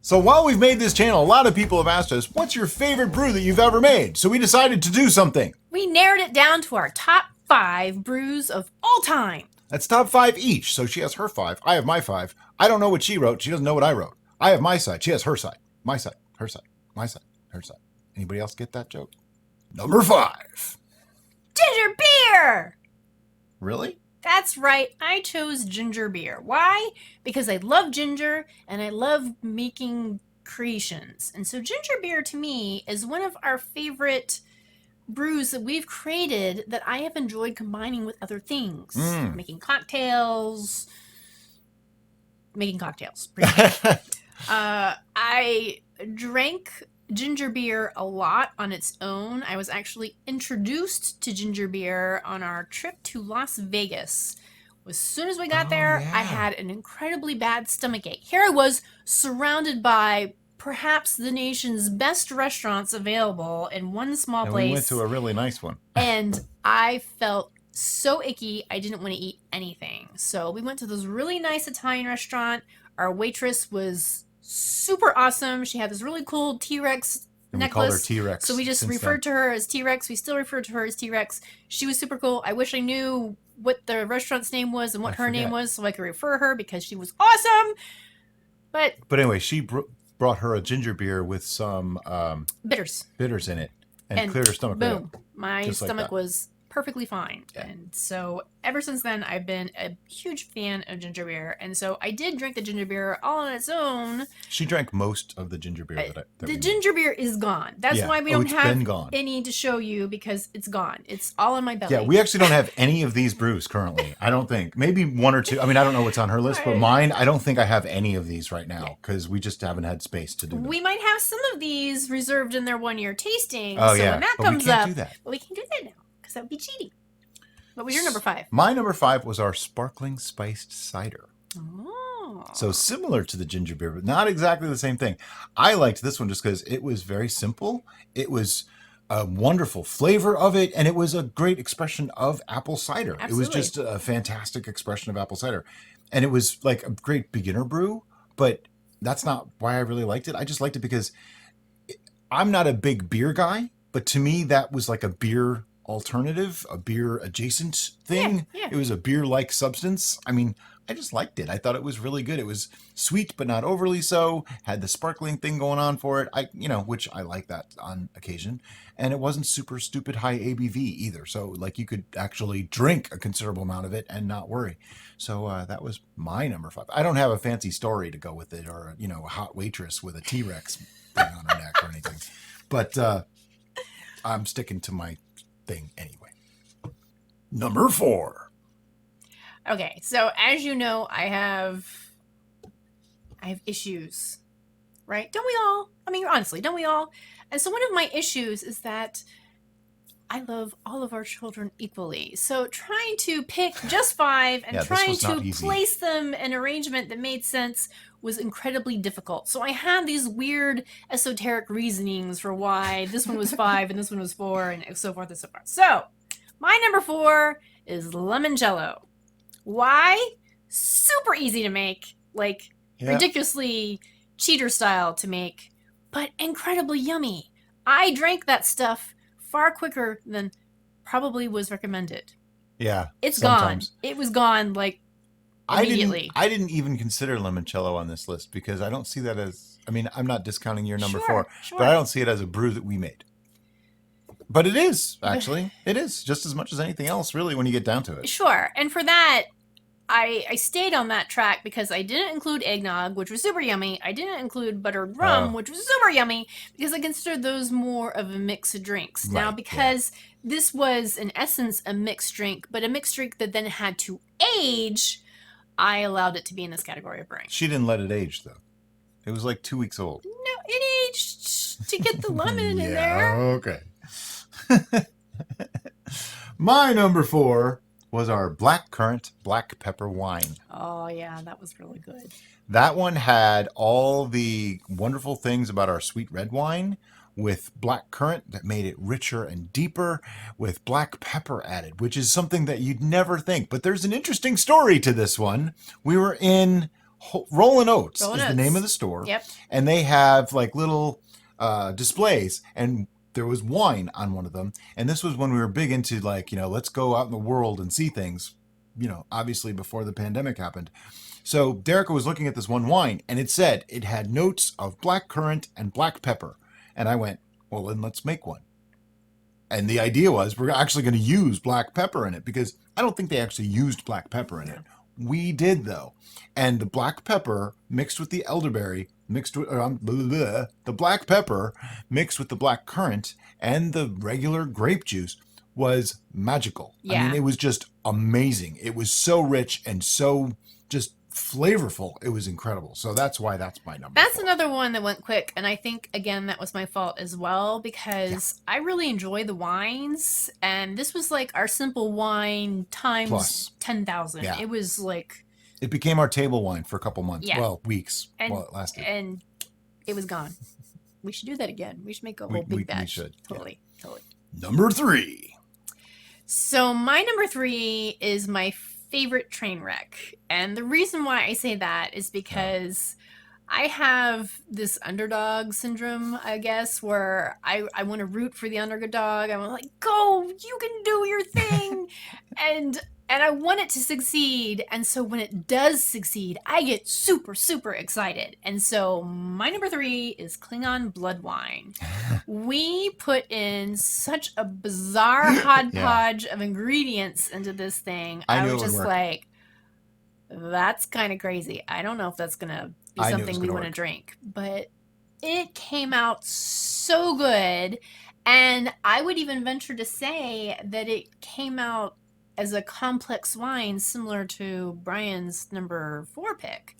So while we've made this channel, a lot of people have asked us, what's your favorite brew that you've ever made? So we decided to do something. We narrowed it down to our top 5 brews of all time. That's top 5 each. So she has her 5. I have my 5. I don't know what she wrote. She doesn't know what I wrote. I have my side. She has her side. My side. Her side. My side. Her side. Anybody else get that joke? Number 5. Ginger beer! Really? That's right. I chose ginger beer. Why? Because I love ginger and I love making creations. And so ginger beer to me is one of our favorite brews that we've created that I have enjoyed combining with other things. Making cocktails. Pretty much. I drank ginger beer a lot on its own. I was actually introduced to ginger beer on our trip to Las Vegas. As soon as we got there, I had an incredibly bad stomachache. Here I was surrounded by perhaps the nation's best restaurants available in one small place. We went to a really nice one. And I felt so icky, I didn't want to eat anything. So we went to this really nice Italian restaurant. Our waitress was super awesome. She had this really cool T-Rex necklace. We called her T-Rex. So we just referred to her as T-Rex. We still refer to her as T-Rex. She was super cool. I wish I knew what the restaurant's name was and what her name was so I could refer her because she was awesome. But anyway, she brought her a ginger beer with some bitters in it and cleared her stomach. Boom. My stomach was perfectly fine. Yeah. And so ever since then, I've been a huge fan of ginger beer. And so I did drink the ginger beer all on its own. She drank most of the ginger beer the ginger beer is gone. That's why we don't have any to show you because it's gone. It's all in my belly. Yeah, we actually don't have any of these brews currently. I don't think. Maybe 1 or 2. I mean, I don't know what's on her list, but mine, I don't think I have any of these right now because we just haven't had space to do them. We might have some of these reserved in their 1-year tasting. Oh, so when that comes up, do that. But we can't do that now. Because that would be cheating. What was your number 5? My number 5 was our sparkling spiced cider. Oh. So similar to the ginger beer, but not exactly the same thing. I liked this one just because it was very simple. It was a wonderful flavor of it, and it was a great expression of apple cider. Absolutely. It was just a fantastic expression of apple cider. And it was like a great beginner brew, but that's not why I really liked it. I just liked it because I'm not a big beer guy. But to me, that was like a beer alternative, a beer adjacent thing. Yeah. It was a beer-like substance. I mean, I just liked it. I thought it was really good. It was sweet, but not overly so. Had the sparkling thing going on for it. Which I like that on occasion. And it wasn't super stupid high ABV either. So like you could actually drink a considerable amount of it and not worry. So that was my number 5. I don't have a fancy story to go with it or, a hot waitress with a T-Rex thing on her neck or anything. But I'm sticking to my thing anyway. Number 4. Okay, so as you know, I have issues, right? Don't we all? I mean, honestly, don't we all? And so one of my issues is that I love all of our children equally. So trying to pick just 5 and trying to place them in an arrangement that made sense was incredibly difficult. So I had these weird esoteric reasonings for why this one was 5 and this one was 4 and so forth and so forth. So my number 4 is limoncello. Why? Super easy to make, ridiculously cheater style to make, but incredibly yummy. I drank that stuff far quicker than probably was recommended. Yeah. It's gone. It was gone immediately. I didn't even consider limoncello on this list because I don't see that as, I'm not discounting your number 4, but I don't see it as a brew that we made. But it is, actually. It is just as much as anything else, really, when you get down to it. Sure. And for that, I stayed on that track because I didn't include eggnog, which was super yummy. I didn't include buttered rum, which was super yummy, because I considered those more of a mix of drinks. Right, now, because this was, in essence, a mixed drink, but a mixed drink that then had to age, I allowed it to be in this category of brewing. She didn't let it age, though. It was like 2 weeks old. No, it aged to get the lemon in there. Okay. My number 4 was our blackcurrant black pepper wine. Oh, yeah, that was really good. That one had all the wonderful things about our sweet red wine with blackcurrant that made it richer and deeper with black pepper added, which is something that you'd never think. But there's an interesting story to this one. We were in Rollin' Oats Rollin' is the Oats. name of the store. Yep. And they have like little displays, and there was wine on one of them. And this was when we were big into like, let's go out in the world and see things, obviously before the pandemic happened. So Derica was looking at this one wine, and it said it had notes of black currant and black pepper. And I went, well, then let's make one. And the idea was we're actually going to use black pepper in it, because I don't think they actually used black pepper in it. We did, though. And the black pepper mixed with the elderberry, mixed with the black pepper mixed with the black currant and the regular grape juice was magical. Yeah. I mean, it was just amazing. It was so rich and so just flavorful. It was incredible. So that's why that's my number. That's 4. another one that went quick, and I think again that was my fault as well, because I really enjoy the wines, and this was like our simple wine times Plus. 10,000. Yeah. It was like it became our table wine for a couple months. Yeah. Well, weeks and, while it lasted. And it was gone. We should do that again. We should make a whole big batch. We should. Totally. Number 3. So my number 3 is my favorite train wreck. And the reason why I say that is because I have this underdog syndrome, I guess, where I want to root for the underdog. I'm like, go, you can do your thing. and I want it to succeed. And so when it does succeed, I get super, super excited. And so my number 3 is Klingon blood wine. We put in such a bizarre hodgepodge of ingredients into this thing. I was just like, that's kind of crazy. I don't know if that's going to be something we want to drink. But it came out so good. And I would even venture to say that it came out as a complex wine similar to Brian's number 4 pick,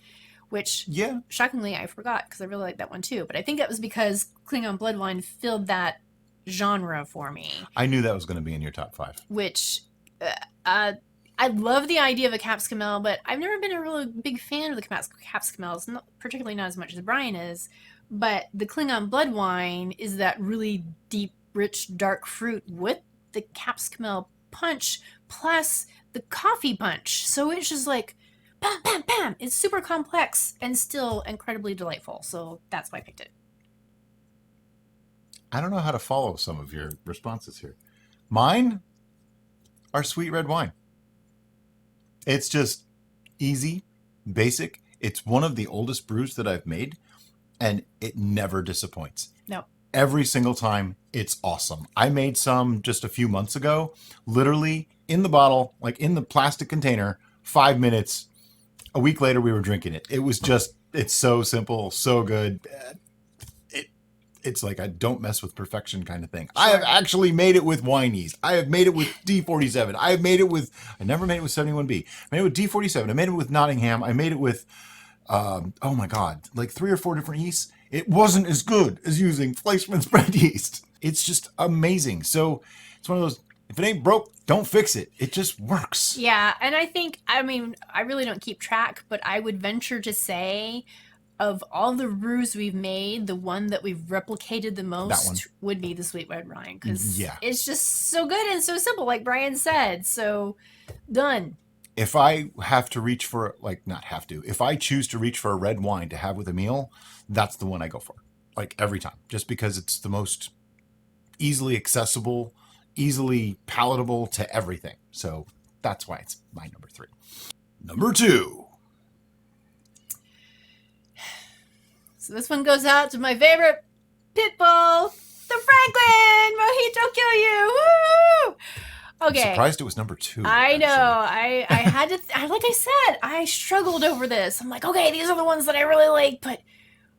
which shockingly I forgot because I really like that one too. But I think that was because Klingon blood wine filled that genre for me. I knew that was going to be in your top 5. Which I love the idea of a capsicum ale, but I've never been a really big fan of the capsicum ales, particularly not as much as Brian is. But the Klingon blood wine is that really deep, rich, dark fruit with the capsicum ale punch plus the coffee punch. So it's just like bam, bam, bam. It's super complex and still incredibly delightful. So that's why I picked it. I don't know how to follow some of your responses here. Mine are sweet red wine. It's just easy, basic. It's one of the oldest brews that I've made, and it never disappoints. No. Every single time, it's awesome. I made some just a few months ago, literally in the bottle, like in the plastic container, 5 minutes. A week later, we were drinking it. It was just, it's so simple, so good. It's like a don't mess with perfection kind of thing. Sure. I have actually made it with wine yeast. I have made it with D47. I never made it with 71B. I made it with D47. I made it with Nottingham. I made it with, oh my God, like 3 or 4 different yeasts. It wasn't as good as using Fleischmann's bread yeast. It's just amazing. So it's one of those, if it ain't broke, don't fix it. It just works. Yeah. And I really don't keep track, but I would venture to say of all the brews we've made, the one that we've replicated the most would be the sweet red wine. Because it's just so good and so simple, like Brian said. So done. If I have to reach for, if I choose to reach for a red wine to have with a meal, that's the one I go for. Like every time. Just because it's the most easily accessible, easily palatable to everything. So that's why it's my number 3. Number 2. So this one goes out to my favorite pitbull, the Franklin Mojito Kill You. Woo! Okay. I'm surprised it was number 2. I know. I had to, like I said, I struggled over this. I'm like, okay, these are the ones that I really like, but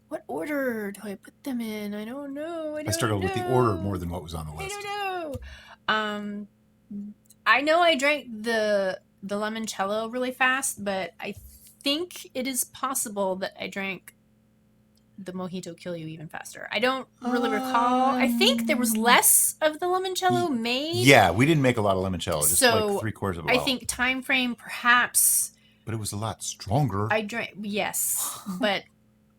what order do I put them in? I don't know. I struggled with the order more than what was on the list. I don't know. I know I drank the limoncello really fast, but I think it is possible that I drank the Mojito Kill You even faster. I don't really recall. I think there was less of the limoncello made. Yeah, we didn't make a lot of limoncello. Just like 3/4 of a bottle. I think time frame perhaps. But it was a lot stronger. I drank, yes, but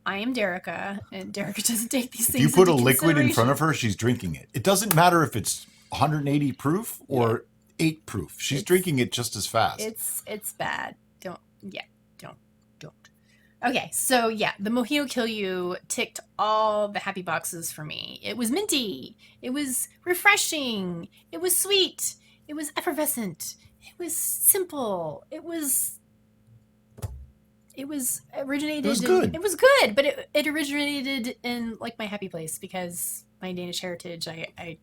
I am Derica, and Derica doesn't take these things. If you put a liquid in front of her, she's drinking it. It doesn't matter if it's 180 proof or 8 proof. She's drinking it just as fast. It's bad. Don't. Okay, so yeah, the Mojito Kill You ticked all the happy boxes for me. It was minty. It was refreshing. It was sweet. It was effervescent. It was simple. It was It was originated in, good. it was good, but it originated in like my happy place because my Danish heritage. I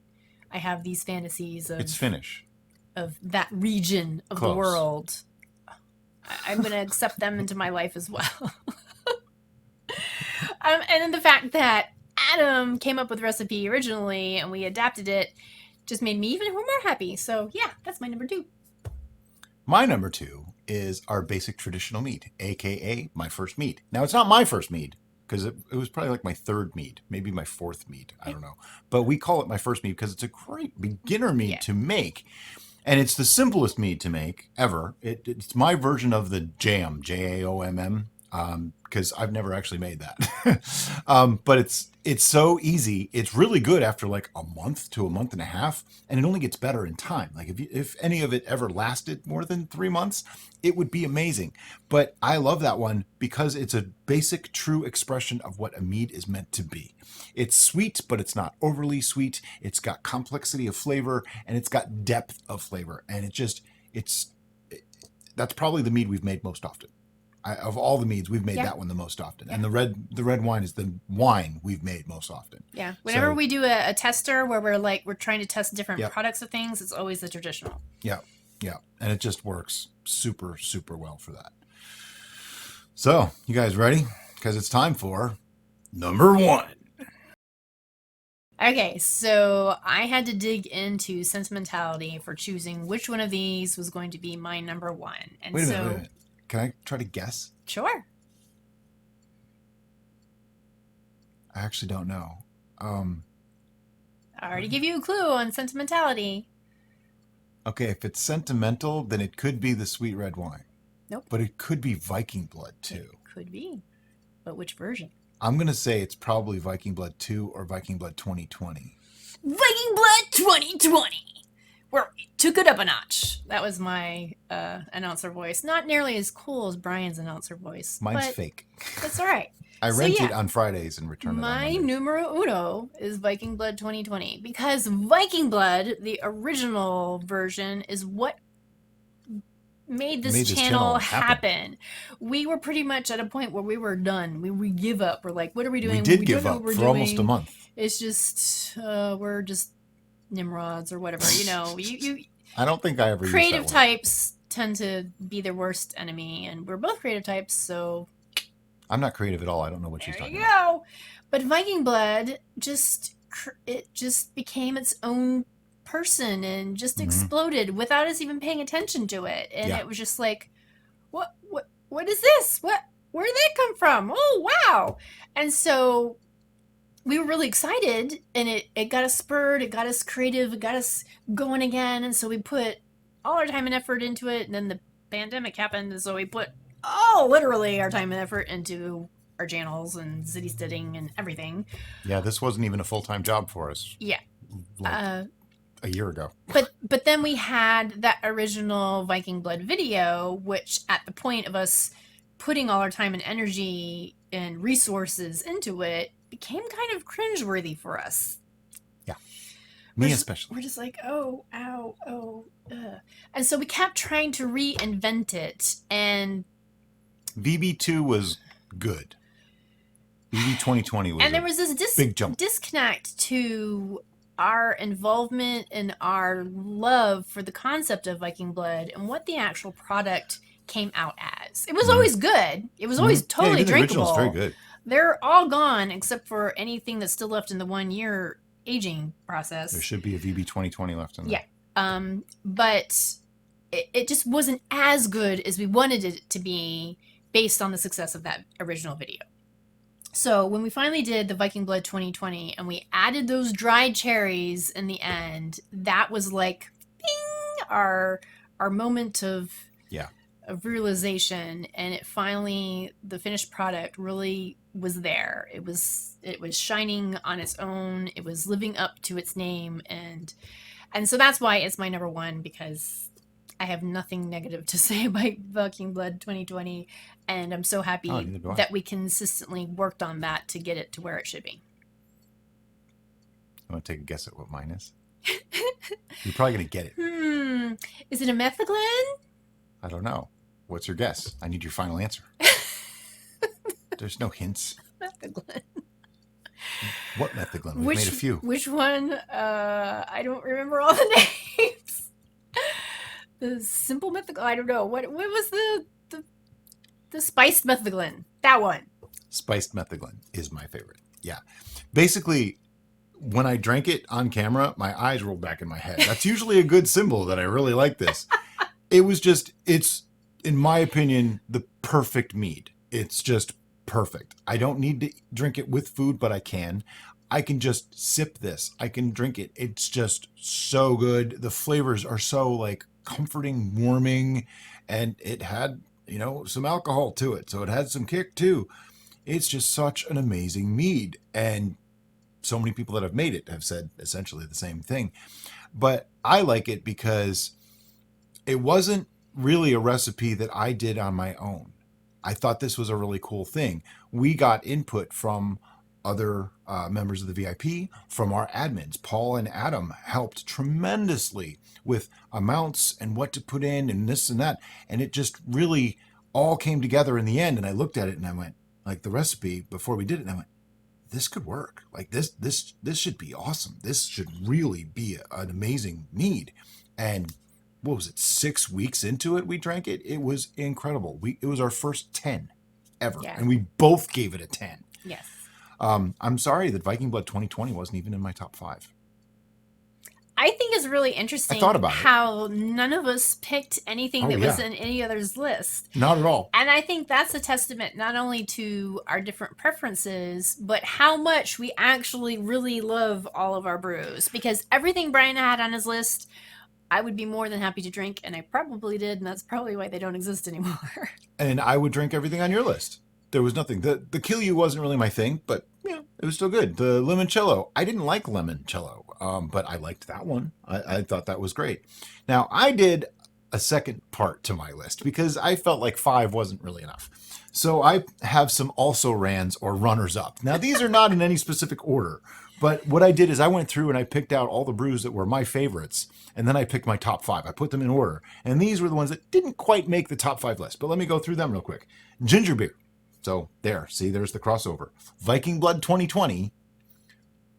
have these fantasies It's Finnish. of that region of the Close. world. I'm going to accept them into my life as well. And then the fact that Adam came up with the recipe originally and we adapted it just made me even more happy. So yeah, that's my number 2. My number 2 is our basic traditional mead, aka my first mead. Now, it's not my first mead because it was probably like my 3rd mead, maybe my 4th mead. I don't know. But we call it my first mead because it's a great beginner mead to make. And it's the simplest mead to make ever. It's my version of the jam, Jaomm, because I've never actually made that. But it's so easy. It's really good after like a month to a month and a half, and it only gets better in time. Like if any of it ever lasted more than 3 months, it would be amazing. But I love that one because it's a basic, true expression of what a mead is meant to be. It's sweet, but it's not overly sweet. It's got complexity of flavor and it's got depth of flavor. And that's probably the mead we've made most often. Of all the meads, we've made that one the most often. And the red wine is the wine we've made most often. Yeah. Whenever we do a tester where we're trying to test different products of things, it's always the traditional. Yeah. Yeah. And it just works super, super well for that. So, you guys ready? Because it's time for number 1. Okay, so I had to dig into sentimentality for choosing which one of these was going to be my number 1. And wait a minute. Can I try to guess? Sure. I actually don't know. I already give you a clue on sentimentality. Okay, if it's sentimental, then it could be the sweet red wine. Nope. But it could be Viking Blood too. It could be. But which version? I'm going to say it's probably Viking Blood 2 or Viking Blood 2020. Viking Blood 2020! Where we took it up a notch. That was my announcer voice. Not nearly as cool as Brian's announcer voice. Mine's fake. That's all right. I rent it on Fridays and return it on Mondays. My numero uno is Viking Blood 2020 because Viking Blood, the original version, is what made this channel happen. We were pretty much at a point where we were done. We give up. We're like, what are we doing? We did give up for almost a month. It's just we're just Nimrods or whatever. You I don't think I ever creative used that types tend to be their worst enemy, and we're both creative types, so I'm not creative at all. I don't know what she's talking about. There you go. But Viking Blood just became its own person and just exploded without us even paying attention to it. And it was just like, what is this? Where did that come from? Oh, wow. And so we were really excited, and it got us spurred, it got us creative, it got us going again. And so we put all our time and effort into it, and then the pandemic happened, and so we put literally our time and effort into our channels and City Steading and everything. Yeah, this wasn't even a full-time job for us. Yeah. Like a year ago. But then we had that original Viking Blood video, which at the point of us putting all our time and energy and resources into it became kind of cringeworthy for us. Yeah. Me especially. We're just like, oh, ow, oh. And so we kept trying to reinvent it, and VB2 was good. VB 2020 was, and there was this big jump. Disconnect to our involvement and our love for the concept of Viking Blood and what the actual product came out as. It was always good. It was always totally drinkable. The original's very good. They're all gone except for anything that's still left in the 1 year aging process. There should be a VB 2020 left in there. Yeah. But it just wasn't as good as we wanted it to be based on the success of that original video. So when we finally did the Viking Blood 2020 and we added those dried cherries in the end, that was like bing, our moment of realization, and it finally, the finished product really was there. It was shining on its own. It was living up to its name, and so that's why it's my number 1, because I have nothing negative to say about Viking Blood 2020. And I'm so Oh, happy neither do I. that we consistently worked on that to get it to where it should be. I want to take a guess at what mine is. You're probably going to get it. Is it a methiglen? I don't know. What's your guess? I need your final answer. There's no hints. Methiglen. What methiglen? We've made a few. Which one? I don't remember all the names. The simple methiglen. I don't know. What was the spiced methiglen? That one. Spiced methiglen is my favorite. Yeah. Basically, when I drank it on camera, my eyes rolled back in my head. That's usually a good symbol that I really like this. It's, in my opinion, the perfect mead. It's just perfect. I don't need to drink it with food, but I can. I can just sip this. I can drink it. It's just so good. The flavors are so like comforting, warming, and it had, some alcohol to it. So it had some kick too. It's just such an amazing mead. And so many people that have made it have said essentially the same thing. But I like it because it wasn't really a recipe that I did on my own. I thought this was a really cool thing. We got input from other members of the VIP, from our admins. Paul and Adam helped tremendously with amounts and what to put in and this and that. And it just really all came together in the end. And I looked at it and I went, like the recipe before we did it, and I went, this could work. Like this should be awesome. This should really be an amazing mead. And what was it? 6 weeks into it, we drank it. It was incredible. It was our first 10 ever. Yeah. And we both gave it a 10. Yes. I'm sorry that Viking Blood 2020 wasn't even in my top 5. I think it's really interesting I thought about how none of us picked anything that was yeah. in any other's list. Not at all. And I think that's a testament not only to our different preferences, but how much we actually really love all of our brews. Because everything Brian had on his list, I would be more than happy to drink, and I probably did, and that's probably why they don't exist anymore. And I would drink everything on your list. There was nothing. The Killu wasn't really my thing, but yeah, it was still good. The limoncello, I didn't like limoncello, but I liked that one. I thought that was great. Now, I did a second part to my list because I felt like 5 wasn't really enough. So I have some also rans or runners up. Now, these are not in any specific order, but what I did is I went through and I picked out all the brews that were my favorites, and then I picked my top 5. I put them in order, and these were the ones that didn't quite make the top 5 list. But let me go through them real quick. Ginger beer. So there's the crossover. Viking Blood 2020,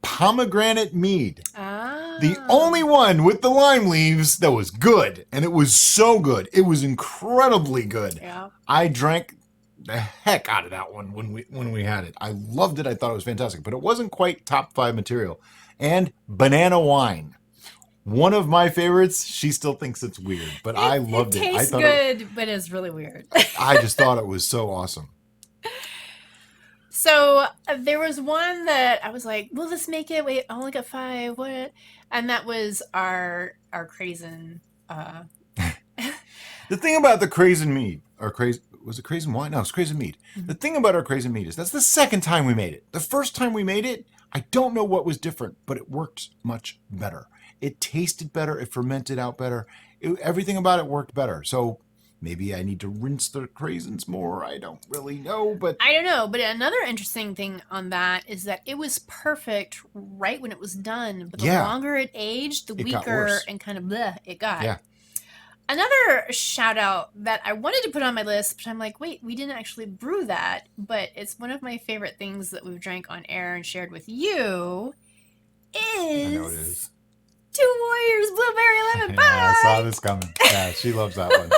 pomegranate mead. The only one with the lime leaves that was good, and it was so good. It was incredibly good. Yeah. I drank the heck out of that one when we had it. I loved it. I thought it was fantastic, but it wasn't quite top 5 material. And banana wine. One of my favorites. She still thinks it's weird, but I loved it. It tastes good, but it's really weird. I just thought it was so awesome. So there was one that I was like, will this make it? Wait, I only got 5. What? And that was our Craisin. The thing about the Craisin mead, was it Craisin wine? No, it's Craisin mead. Mm-hmm. The thing about our Craisin mead is that's the second time we made it. The first time we made it, I don't know what was different, but it worked much better. It tasted better. It fermented out better. Everything about it worked better. So maybe I need to rinse the Craisins more. I don't really know, but I don't know. But another interesting thing on that is that it was perfect right when it was done. But the longer it aged, the weaker and kind of bleh it got. Yeah. Another shout out that I wanted to put on my list, but I'm like, wait, we didn't actually brew that. But it's one of my favorite things that we've drank on air and shared with you. I know it is. Two Warriors Blueberry Lemon Pie. Yeah, I saw this coming. Yeah, she loves that one.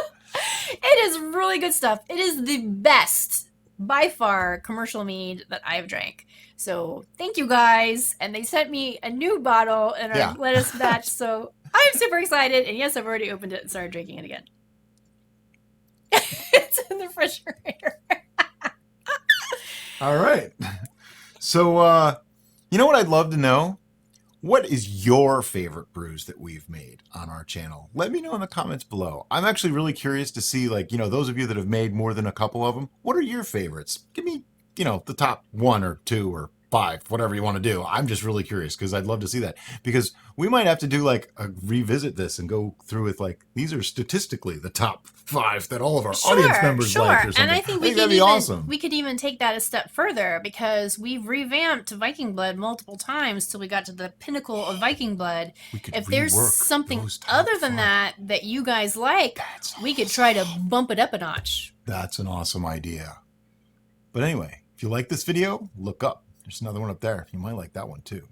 It is really good stuff. It is the best, by far, commercial mead that I've drank. So thank you guys. And they sent me a new bottle in our lettuce batch. So I'm super excited. And yes, I've already opened it and started drinking it again. It's in the refrigerator. All right. So, you know what I'd love to know? What is your favorite brews that we've made on our channel? Let me know in the comments below. I'm actually really curious to see, like, those of you that have made more than a couple of them, what are your favorites? Give me, the top 1 or 2 or 5, whatever you want to do. I'm just really curious because I'd love to see that, because we might have to do like a revisit this and go through with like, these are statistically the top 5 that all of our audience members like or something. And I think that'd be awesome. We could even take that a step further, because we've revamped Viking Blood multiple times till we got to the pinnacle of Viking Blood. If there's something other than that you guys like, we could try to bump it up a notch. That's an awesome idea. But anyway, if you like this video, look up. There's another one up there. You might like that one too.